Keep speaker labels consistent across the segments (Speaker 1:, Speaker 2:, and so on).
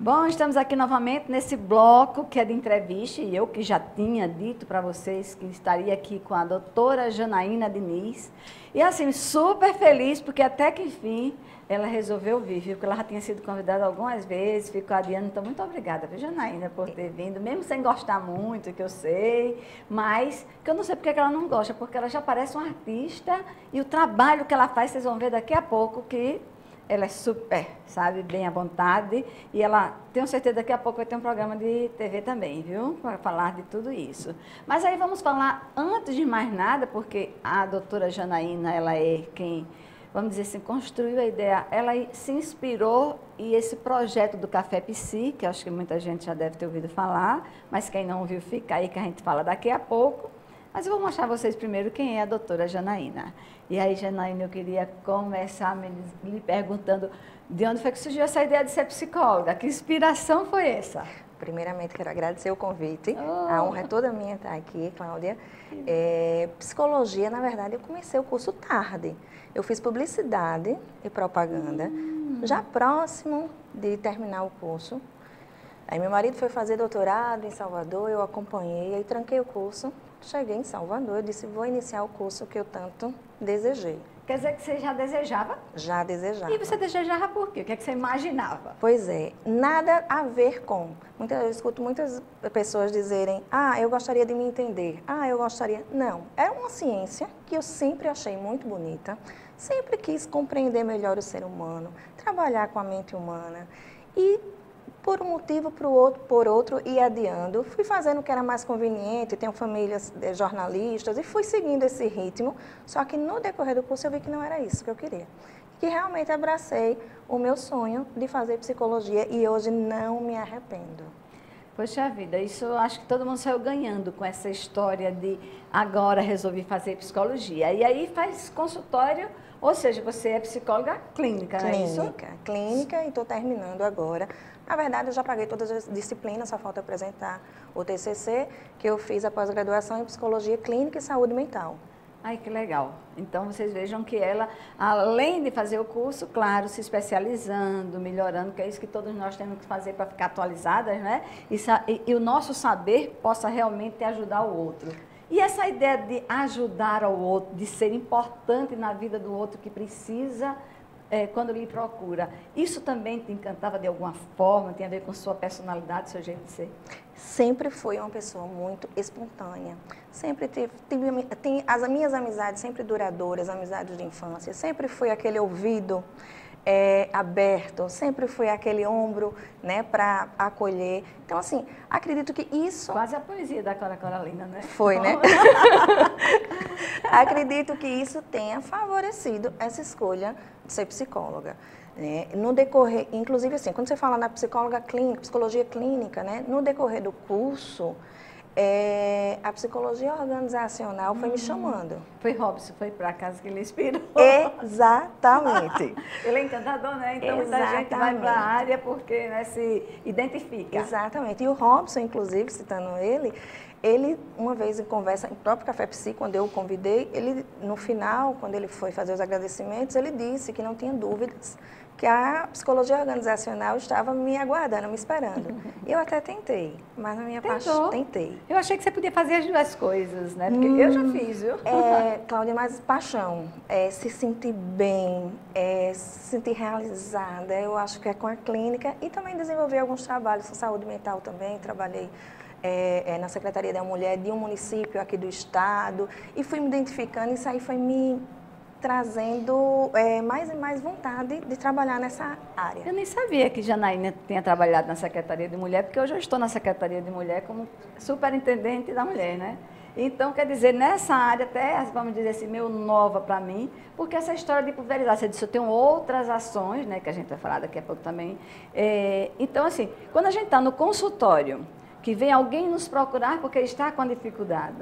Speaker 1: Bom, estamos aqui novamente nesse bloco que é de entrevista e eu que já tinha dito para vocês que estaria aqui com a doutora Janaína Diniz. E assim, super feliz porque até que enfim ela resolveu vir, viu? Porque ela já tinha sido convidada algumas vezes, ficou adiando. Então, muito obrigada, viu, Janaína, por ter vindo, mesmo sem gostar muito, que eu sei, mas que eu não sei porque que ela não gosta, porque ela já parece uma artista e o trabalho que ela faz, vocês vão ver daqui a pouco que ela é super, sabe, bem à vontade e ela, tenho certeza, daqui a pouco vai ter um programa de TV também, viu? Para falar de tudo isso. Mas aí vamos falar, antes de mais nada, porque a doutora Janaína, ela é quem, vamos dizer assim, construiu a ideia, ela se inspirou e esse projeto do Café Psi, que eu acho que muita gente já deve ter ouvido falar, mas quem não ouviu, fica aí que a gente fala daqui a pouco. Mas eu vou mostrar a vocês primeiro quem é a doutora Janaína. E aí, Janaína, eu queria começar lhe perguntando de onde foi que surgiu essa ideia de ser psicóloga? Que inspiração foi essa?
Speaker 2: Primeiramente, quero agradecer o convite.
Speaker 1: Oh.
Speaker 2: A honra é toda minha estar aqui, Cláudia. Psicologia, na verdade, eu comecei o curso tarde. Eu fiz publicidade e propaganda, já próximo de terminar o curso. Aí meu marido foi fazer doutorado em Salvador, eu acompanhei, aí tranquei o curso. Cheguei em Salvador, eu disse, vou iniciar o curso que eu tanto desejei.
Speaker 1: Quer dizer que você já desejava?
Speaker 2: Já desejava.
Speaker 1: E você desejava por quê? O que é que você imaginava?
Speaker 2: Pois é, nada a ver com. Eu escuto muitas pessoas dizerem, eu gostaria de me entender, eu gostaria... Não, era uma ciência que eu sempre achei muito bonita, sempre quis compreender melhor o ser humano, trabalhar com a mente humana e... por um motivo, por outro, ia adiando. Fui fazendo o que era mais conveniente, tenho famílias jornalistas e fui seguindo esse ritmo, só que no decorrer do curso eu vi que não era isso que eu queria. Que realmente abracei o meu sonho de fazer psicologia e hoje não me arrependo.
Speaker 1: Poxa vida, isso eu acho que todo mundo saiu ganhando com essa história de agora resolvi fazer psicologia. E aí faz consultório, ou seja, você é psicóloga clínica, não é isso?
Speaker 2: Clínica e estou terminando agora. Na verdade, eu já paguei todas as disciplinas, só falta apresentar o TCC, que eu fiz a pós-graduação em Psicologia Clínica e Saúde Mental.
Speaker 1: Ai, que legal. Então, vocês vejam que ela, além de fazer o curso, claro, se especializando, melhorando, que é isso que todos nós temos que fazer para ficar atualizadas, né? E o nosso saber possa realmente ajudar o outro. E essa ideia de ajudar ao outro, de ser importante na vida do outro que precisa... quando lhe procura, isso também te encantava de alguma forma, tem a ver com sua personalidade, seu jeito de ser?
Speaker 2: Sempre fui uma pessoa muito espontânea, sempre as minhas amizades sempre duradouras, amizades de infância, sempre fui aquele ouvido aberto, sempre fui aquele ombro, né, para acolher. Então, assim, acredito que isso...
Speaker 1: Quase a poesia da Cora Coralina, né?
Speaker 2: Foi, né? Acredito que isso tenha favorecido essa escolha de ser psicóloga. Né? No decorrer, inclusive assim, quando você fala na psicóloga clínica, psicologia clínica, né, no decorrer do curso, a psicologia organizacional foi me chamando.
Speaker 1: Foi Robson, foi para casa que ele inspirou.
Speaker 2: Exatamente.
Speaker 1: Ele é encantador, né? Então muita gente vai para a área porque, né, se identifica.
Speaker 2: Exatamente. E o Robson, inclusive, citando ele, uma vez em conversa, em próprio Café Psi, quando eu o convidei, ele, no final, quando ele foi fazer os agradecimentos, ele disse que não tinha dúvidas, que a psicologia organizacional estava me aguardando, me esperando. Eu até tentei, mas na minha parte, tentei.
Speaker 1: Eu achei que você podia fazer as duas coisas, né? Porque eu já fiz, viu?
Speaker 2: Cláudia, mais paixão, se sentir bem, se sentir realizada, eu acho que é com a clínica e também desenvolver alguns trabalhos com saúde mental também, trabalhei na Secretaria da Mulher de um município aqui do estado e fui me identificando, isso aí foi me trazendo mais e mais vontade de trabalhar nessa área.
Speaker 1: Eu nem sabia que Janaína tinha trabalhado na Secretaria de Mulher, porque hoje eu estou na Secretaria de Mulher como superintendente da mulher, né? Então, quer dizer, nessa área até, vamos dizer assim, meio nova para mim, porque essa história de pulverizar, você disse, eu tenho outras ações, né, que a gente vai falar daqui a pouco também. Então, assim, quando a gente está no consultório, que vem alguém nos procurar porque está com dificuldade,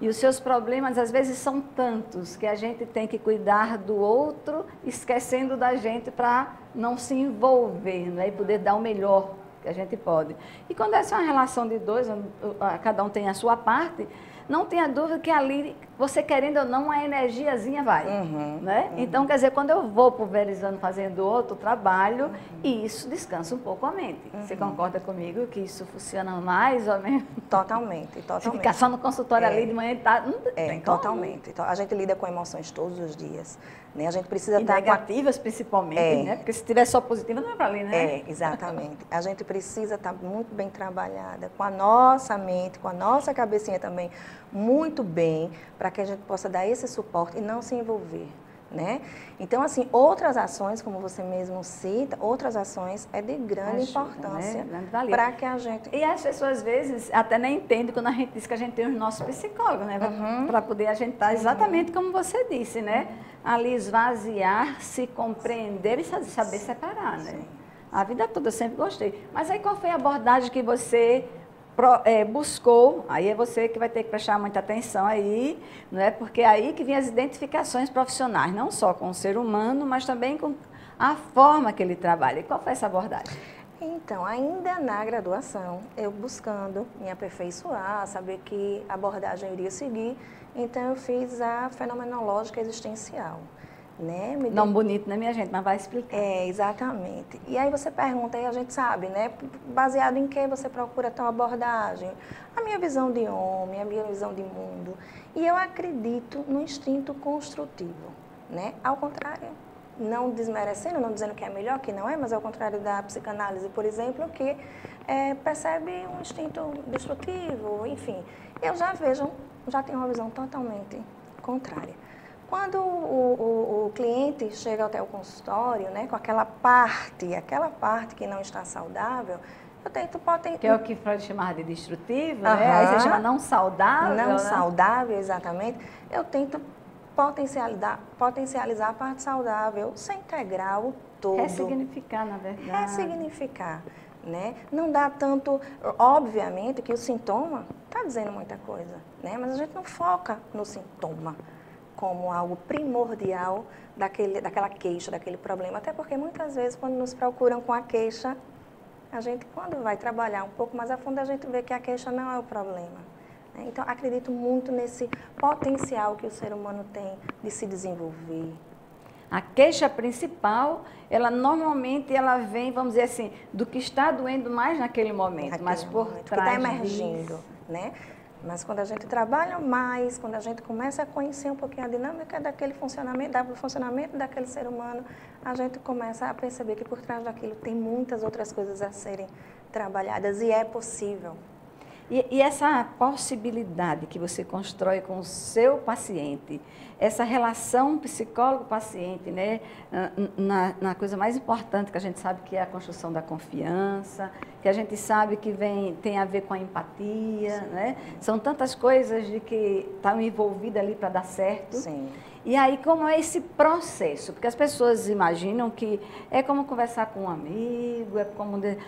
Speaker 1: e os seus problemas, às vezes, são tantos que a gente tem que cuidar do outro, esquecendo da gente para não se envolver, né? E poder dar o melhor que a gente pode. E quando essa é uma relação de dois, cada um tem a sua parte, não tenha dúvida que ali, você querendo ou não, a energiazinha vai. Né? Então, quer dizer, quando eu vou pulverizando, fazendo outro trabalho, isso descansa um pouco a mente. Você concorda comigo que isso funciona mais ou menos?
Speaker 2: Totalmente,
Speaker 1: Se
Speaker 2: totalmente.
Speaker 1: ficar só no consultório ali de manhã e tarde, não tem como.
Speaker 2: Totalmente. Então, a gente lida com emoções todos os dias. Né? A gente precisa
Speaker 1: E
Speaker 2: estar
Speaker 1: negativas, principalmente, né? Porque se tiver só positiva, não é para ali, né?
Speaker 2: Exatamente. A gente precisa estar muito bem trabalhada, com a nossa mente, com a nossa cabecinha também, muito bem, para que a gente possa dar esse suporte e não se envolver. Né? Então, assim, outras ações, como você mesmo cita, outras ações é de grande importância, né? Para que a gente...
Speaker 1: E as pessoas, às vezes, até nem entendem quando a gente diz que a gente tem os nossos psicólogos, né? Para poder a gente estar exatamente como você disse, né? Ali esvaziar, se compreender e saber separar, né? A vida toda eu sempre gostei. Mas aí qual foi a abordagem que você buscou? Aí é você que vai ter que prestar muita atenção aí, não é? Porque é aí que vem as identificações profissionais, não só com o ser humano, mas também com a forma que ele trabalha. E qual foi essa abordagem?
Speaker 2: Então, ainda na graduação, eu buscando me aperfeiçoar, saber que abordagem eu iria seguir, então eu fiz a fenomenológica existencial. Né?
Speaker 1: Não bonito, né, minha gente? Mas vai explicar.
Speaker 2: Exatamente. E aí você pergunta, e a gente sabe, né? Baseado em que você procura tal abordagem? A minha visão de homem, a minha visão de mundo. E eu acredito no instinto construtivo, né? Ao contrário, não desmerecendo, não dizendo que é melhor, que não é, mas ao contrário da psicanálise, por exemplo, que percebe um instinto destrutivo, enfim. Eu já tenho uma visão totalmente contrária. Quando o cliente chega até o consultório, né, com aquela parte que não está saudável, eu tento potencializar.
Speaker 1: Que é o que Freud chamava de destrutivo, né? Aí você chama não saudável.
Speaker 2: Não, né?
Speaker 1: Saudável,
Speaker 2: exatamente. Eu tento potencializar a parte saudável, sem integrar o todo.
Speaker 1: Ressignificar, na verdade.
Speaker 2: Ressignificar, né? Não dá tanto... Obviamente que o sintoma está dizendo muita coisa, né? Mas a gente não foca no sintoma como algo primordial daquela queixa, daquele problema. Até porque muitas vezes, quando nos procuram com a queixa, a gente, quando vai trabalhar um pouco mais a fundo, a gente vê que a queixa não é o problema. Então, acredito muito nesse potencial que o ser humano tem de se desenvolver.
Speaker 1: A queixa principal, ela normalmente vem, vamos dizer assim, do que está doendo mais naquele momento, mas por trás
Speaker 2: que está emergindo, né? Mas quando a gente trabalha mais, quando a gente começa a conhecer um pouquinho a dinâmica daquele funcionamento daquele ser humano, a gente começa a perceber que por trás daquilo tem muitas outras coisas a serem trabalhadas e é possível.
Speaker 1: E essa possibilidade que você constrói com o seu paciente, essa relação psicólogo-paciente, né, na coisa mais importante que a gente sabe que é a construção da confiança, que a gente sabe que tem a ver com a empatia, né? São tantas coisas de que estão envolvidas ali para dar certo.
Speaker 2: Sim.
Speaker 1: E aí, como é esse processo? Porque as pessoas imaginam que é como conversar com um amigo, é como dizer,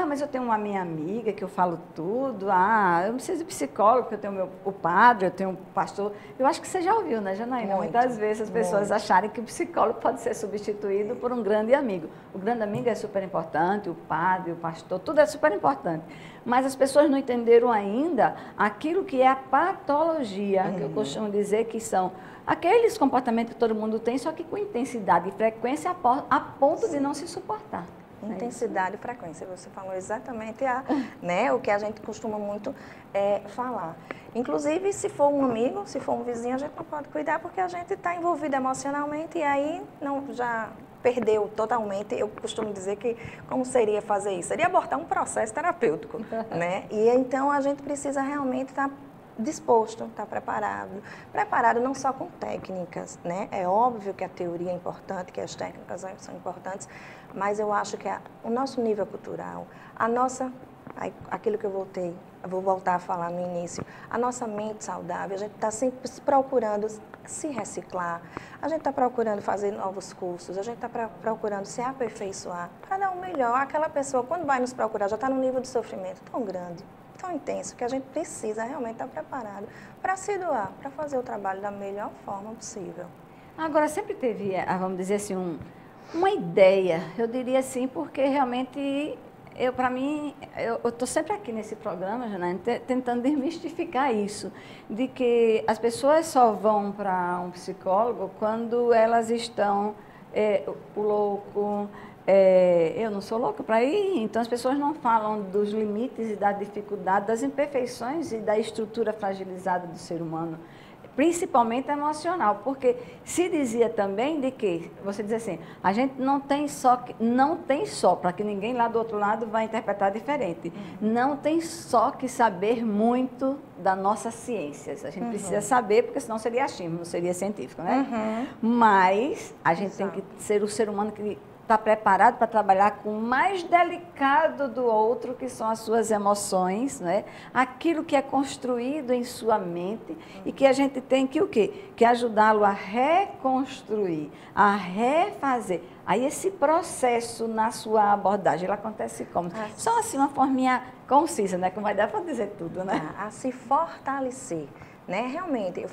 Speaker 1: mas eu tenho uma minha amiga que eu falo tudo, eu não preciso de psicólogo, porque eu tenho o padre, eu tenho o pastor. Eu acho que você já ouviu, né, Janaína? Muitas vezes as pessoas acharem que o psicólogo pode ser substituído por um grande amigo. O grande amigo é super importante, o padre, o pastor, tudo é super importante. Mas as pessoas não entenderam ainda aquilo que é a patologia, que eu costumo dizer que são aqueles comportamentos que todo mundo tem, só que com intensidade e frequência a ponto de não se suportar.
Speaker 2: Intensidade e frequência, você falou exatamente né, o que a gente costuma muito falar. Inclusive, se for um amigo, se for um vizinho, a gente não pode cuidar porque a gente está envolvido emocionalmente e aí já perdeu totalmente. Eu costumo dizer que como seria fazer isso? Seria abortar um processo terapêutico, né? E então a gente precisa realmente estar disposto, estar preparado não só com técnicas, né? É óbvio que a teoria é importante, que as técnicas são importantes, mas eu acho que o nosso nível cultural, aquilo que eu vou voltar a falar no início, a nossa mente saudável, a gente está sempre procurando se reciclar, a gente está procurando fazer novos cursos, a gente está procurando se aperfeiçoar para dar o melhor. Aquela pessoa, quando vai nos procurar, já está num nível de sofrimento tão grande, tão intenso, que a gente precisa realmente estar preparado para se doar, para fazer o trabalho da melhor forma possível.
Speaker 1: Agora, sempre teve, vamos dizer assim, uma ideia, eu diria assim, porque realmente Para mim, eu estou sempre aqui nesse programa, Janaína, tentando desmistificar isso, de que as pessoas só vão para um psicólogo quando elas estão o louco, eu não sou louca para ir, então as pessoas não falam dos limites e da dificuldade, das imperfeições e da estrutura fragilizada do ser humano, principalmente emocional, porque se dizia também de que, você diz assim, a gente não tem só, para que ninguém lá do outro lado vai interpretar diferente, não tem só que saber muito das nossas ciências, a gente precisa saber, porque senão seria achismo, não seria científico, né? Mas a gente tem que ser o ser humano que está preparado para trabalhar com o mais delicado do outro, que são as suas emoções, né? Aquilo que é construído em sua mente e que a gente tem que o quê? Que ajudá-lo a reconstruir, a refazer. Aí esse processo na sua abordagem, ele acontece como? Só assim, uma forminha concisa, né? Que não vai dar para dizer tudo, né?
Speaker 2: A se fortalecer. Né? Realmente,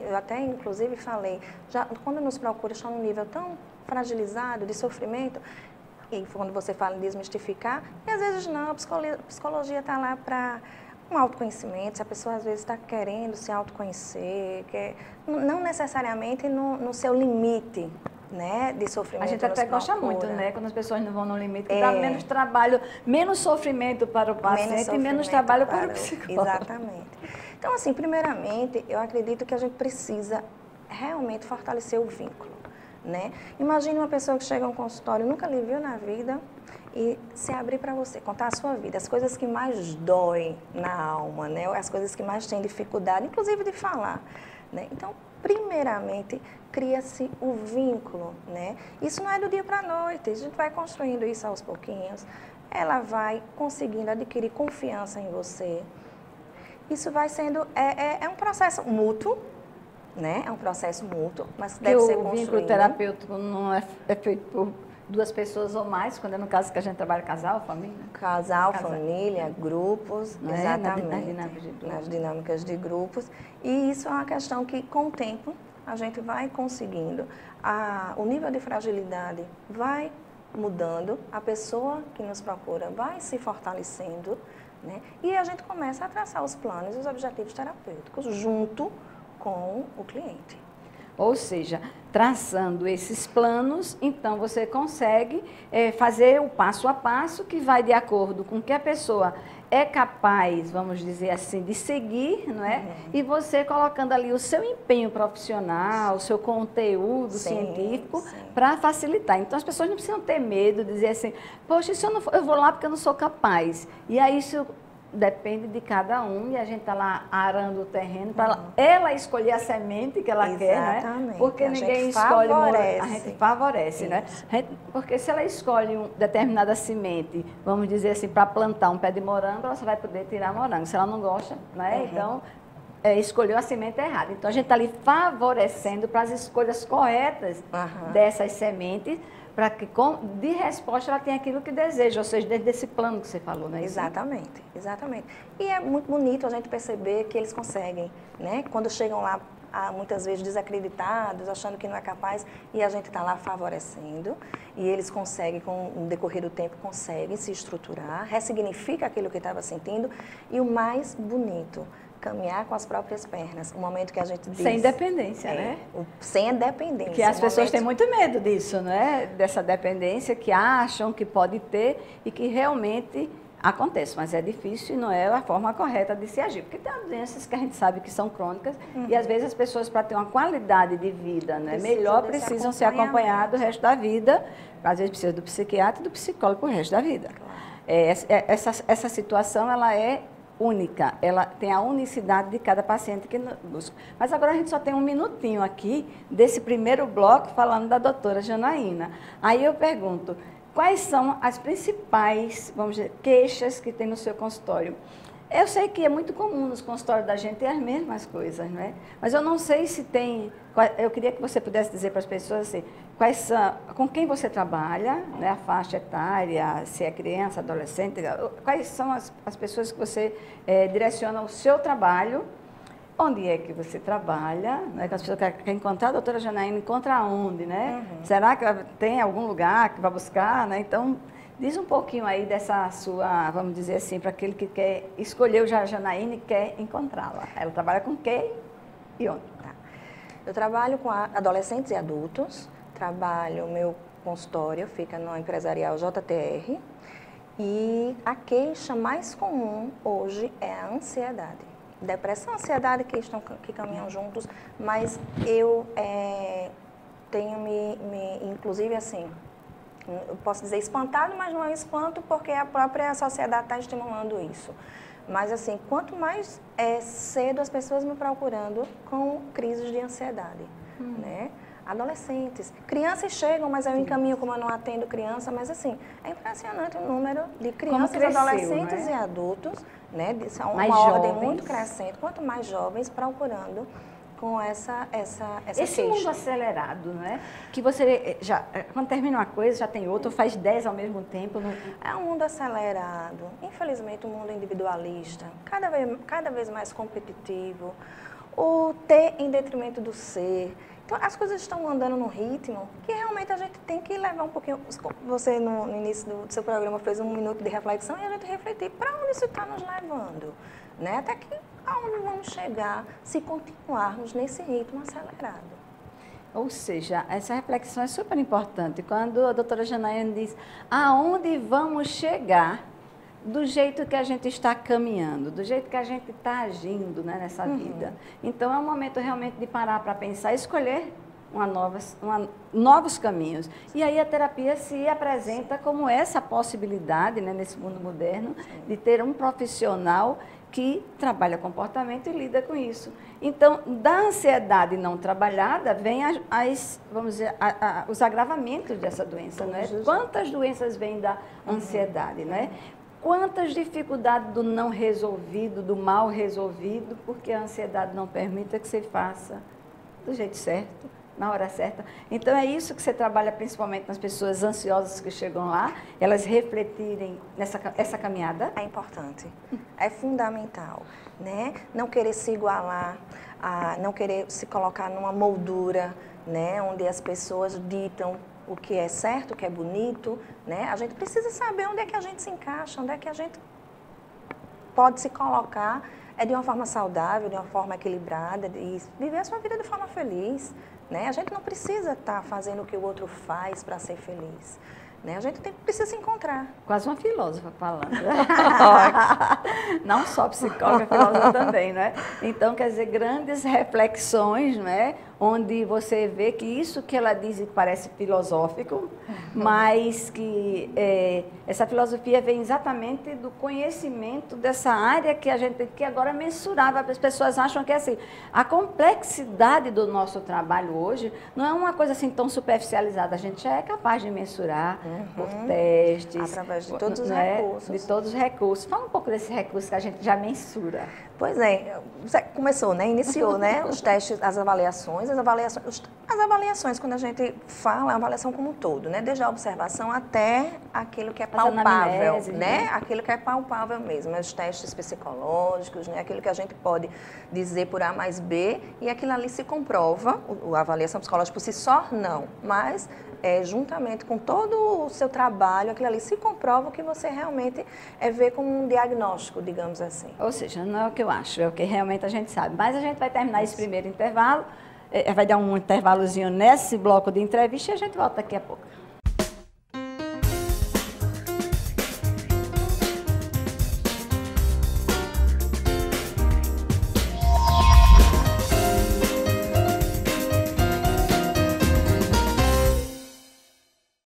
Speaker 2: eu até inclusive falei, já, quando nos procura está num nível tão fragilizado de sofrimento, e quando você fala em desmistificar, e às vezes não, a psicologia está lá para um autoconhecimento, se a pessoa às vezes está querendo se autoconhecer, não necessariamente no seu limite, né, de sofrimento.
Speaker 1: A gente até gosta muito, né, quando as pessoas não vão no limite, que dá menos trabalho, menos sofrimento para o paciente e menos trabalho para o psicólogo.
Speaker 2: Exatamente. Então, assim, primeiramente, eu acredito que a gente precisa realmente fortalecer o vínculo, né? Imagine uma pessoa que chega a um consultório, nunca lhe viu na vida e se abrir para você, contar a sua vida, as coisas que mais doem na alma, né? As coisas que mais têm dificuldade, inclusive de falar, né? Então, primeiramente, cria-se o vínculo, né? Isso não é do dia para a noite, a gente vai construindo isso aos pouquinhos, ela vai conseguindo adquirir confiança em você. Isso vai sendo, é um processo mútuo, né? É um processo mútuo, mas deve ser construído. O vínculo
Speaker 1: terapêutico não é feito por duas pessoas ou mais, quando é no caso que a gente trabalha casal, família?
Speaker 2: Casal, família, grupos, exatamente.
Speaker 1: Nas
Speaker 2: dinâmicas de grupos. E isso é uma questão que, com o tempo, a gente vai conseguindo. O nível de fragilidade vai mudando, a pessoa que nos procura vai se fortalecendo, né? E a gente começa a traçar os planos e os objetivos terapêuticos junto com o cliente.
Speaker 1: Ou seja, traçando esses planos, então você consegue fazer o passo a passo que vai de acordo com o que a pessoa é capaz, vamos dizer assim, de seguir, não é? E você colocando ali o seu empenho profissional, o seu conteúdo científico para facilitar. Então as pessoas não precisam ter medo de dizer assim, poxa, se eu vou lá porque eu não sou capaz. E aí isso depende de cada um e a gente está lá arando o terreno para ela escolher a semente que ela quer, né? Porque ninguém escolhe, a gente favorece, né? Porque se ela escolhe uma determinada semente, vamos dizer assim, para plantar um pé de morango, ela só vai poder tirar morango. Se ela não gosta, né? Então, escolheu a semente errada. Então, a gente está ali favorecendo para as escolhas corretas dessas sementes, para que, de resposta, ela tenha aquilo que deseja, ou seja, dentro desse plano que você falou, né?
Speaker 2: Exatamente, exatamente. E é muito bonito a gente perceber que eles conseguem, né? Quando chegam lá, muitas vezes desacreditados, achando que não é capaz, e a gente está lá favorecendo, e eles conseguem, com o decorrer do tempo, conseguem se estruturar, ressignifica aquilo que estava sentindo, e o mais bonito, caminhar com as próprias pernas, o momento que a gente diz...
Speaker 1: Sem dependência, né?
Speaker 2: Sem dependência.
Speaker 1: Que as pessoas têm muito medo disso, né? Dessa dependência que acham que pode ter e que realmente acontece, mas é difícil e não é a forma correta de se agir. Porque tem doenças que a gente sabe que são crônicas e às vezes as pessoas, para ter uma qualidade de vida, né, melhor, precisam ser acompanhadas o resto da vida. Às vezes precisa do psiquiatra e do psicólogo o resto da vida. Essa situação, ela é única, ela tem a unicidade de cada paciente que busca. Mas agora a gente só tem um minutinho aqui desse primeiro bloco falando da doutora Janaína. Aí eu pergunto, quais são as principais, vamos dizer, queixas que tem no seu consultório? Eu sei que é muito comum nos consultórios da gente ter as mesmas coisas, não é? Mas eu não sei se tem... Eu queria que você pudesse dizer para as pessoas assim, com quem você trabalha, né, a faixa etária, se é criança, adolescente, quais são as pessoas que você direciona o seu trabalho, onde é que você trabalha, né, que as pessoas querem encontrar a doutora Janaína, encontra onde, né? Será que tem algum lugar que vai buscar, né? Então, Diz um pouquinho aí dessa sua, vamos dizer assim, para aquele que quer escolher o Janaína e quer encontrá-la. Ela trabalha com quem e onde?
Speaker 2: Tá. Eu trabalho com adolescentes e adultos, meu consultório fica no Empresarial JTR e a queixa mais comum hoje é a ansiedade. Depressão e ansiedade que caminham juntos, mas eu tenho inclusive assim, eu posso dizer espantado, mas não é um espanto porque a própria sociedade está estimulando isso. Mas assim, quanto mais cedo as pessoas me procurando com crises de ansiedade, né? Adolescentes, crianças chegam, mas eu encaminho como eu não atendo criança, mas assim, é impressionante o número de crianças, cresceu, adolescentes, né? E adultos, né? Isso é uma ordem muito crescente, quanto mais jovens procurando com essa
Speaker 1: Esse queixa. Mundo acelerado, né? Que você já, quando termina uma coisa, já tem outra, faz 10 ao mesmo tempo. Não...
Speaker 2: É um mundo acelerado, infelizmente um mundo individualista, cada vez mais competitivo, o ter em detrimento do ser. Então, as coisas estão andando num ritmo que realmente a gente tem que levar um pouquinho... Você, no início do seu programa, fez 1 minuto de reflexão e a gente refletir para onde isso está nos levando, né? Até que aonde vamos chegar se continuarmos nesse ritmo acelerado.
Speaker 1: Ou seja, essa reflexão é super importante. Quando a doutora Janaína diz aonde vamos chegar do jeito que a gente está caminhando, do jeito que a gente está agindo, né, nessa vida. Então, é um momento realmente de parar para pensar e escolher novos caminhos. E aí a terapia se apresenta como essa possibilidade, né, nesse mundo moderno, de ter um profissional que trabalha comportamento e lida com isso. Então, da ansiedade não trabalhada, vem vamos dizer, os agravamentos dessa doença, não é? Quantas doenças vêm da ansiedade, não é? Quantas dificuldades do não resolvido, do mal resolvido, porque a ansiedade não permite que você faça do jeito certo, na hora certa. Então, é isso que você trabalha principalmente nas pessoas ansiosas que chegam lá, elas refletirem essa caminhada?
Speaker 2: É importante, é fundamental, né? Não querer se igualar, não querer se colocar numa moldura, né? Onde as pessoas ditam o que é certo, o que é bonito, né? A gente precisa saber onde é que a gente se encaixa, onde é que a gente pode se colocar de uma forma saudável, de uma forma equilibrada e viver a sua vida de forma feliz, né? A gente não precisa estar fazendo o que o outro faz para ser feliz, né? A gente precisa se encontrar.
Speaker 1: Quase uma filósofa falando. Não só psicóloga, filósofa também, né? Então, quer dizer, grandes reflexões, né? Onde você vê que isso que ela diz parece filosófico, mas que essa filosofia vem exatamente do conhecimento dessa área que a gente tem que agora mensurar. As pessoas acham que assim, a complexidade do nosso trabalho hoje não é uma coisa assim tão superficializada, a gente já é capaz de mensurar por testes.
Speaker 2: Através de todos os recursos.
Speaker 1: De todos os recursos. Fala um pouco desses recursos que a gente já mensura.
Speaker 2: Pois é, você começou, né? Iniciou, né? Os testes, as avaliações, quando a gente fala, a avaliação como um todo, né? Desde a observação até aquilo que é palpável, né? Aquilo que é palpável mesmo, os testes psicológicos, né? Aquilo que a gente pode dizer por A mais B e aquilo ali se comprova, a avaliação psicológica por si só, não, mas juntamente com todo o seu trabalho, aquilo ali se comprova o que você realmente vê como um diagnóstico, digamos assim.
Speaker 1: Ou seja, não é o que eu acho, é o que realmente a gente sabe. Mas a gente vai terminar esse primeiro intervalo, vai dar um intervalozinho nesse bloco de entrevista e a gente volta daqui a pouco.